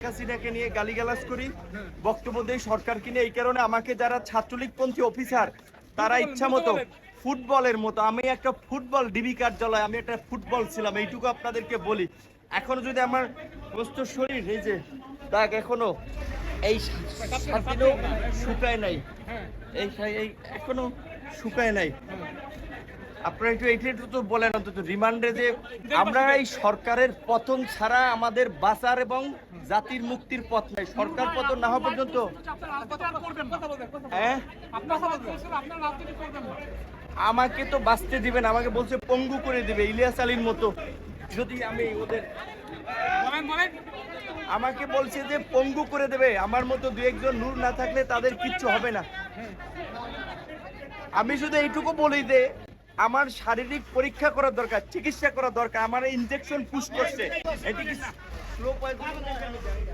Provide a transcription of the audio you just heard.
হাসিনাকে নিয়ে গালিগালাজ করি, বক্তব্য দেই সরকারকে নিয়ে। এই কারণে আমাকে যারা ছাত্রলীগপন্থী অফিসার তারা ইচ্ছা মতো ফুটবলের মতো, আমি একটা ফুটবল ডিবি কার্যালয়, আমি একটা ফুটবল ছিলাম, এইটুকু আপনাদেরকে বলি। এখনো যদি আমার সমস্ত শরীর এই যে দাগ এখনো এই সাথেও শুকায় নাই, এই এখনো শুকায় নাই। আপনারা একটু এইটা তো বলেন অন্তত রিমান্ডে যে আমরা এই সরকারের পতন ছাড়া আমাদের বাঁচার এবং জাতির মুক্তির পথ নাই। সরকার পতন না হওয়া পর্যন্ত হ্যাঁ আমাকে তো বাঁচতে দিবেন, আমাকে বলছে পঙ্গু করে দিবে ইলিয়াস আলীর মতো। যদি আমি ওদের আমাকে বলছে যে পঙ্গু করে দেবে, আমার মতো দু একজন নূর না থাকলে তাদের কিচ্ছু হবে না। আমি শুধু এইটুকু বলি যে আমার শারীরিক পরীক্ষা করা দরকার, চিকিৎসা করা দরকার। আমার ইনজেকশন পুশ করছে, এটি কি স্লো পয়জন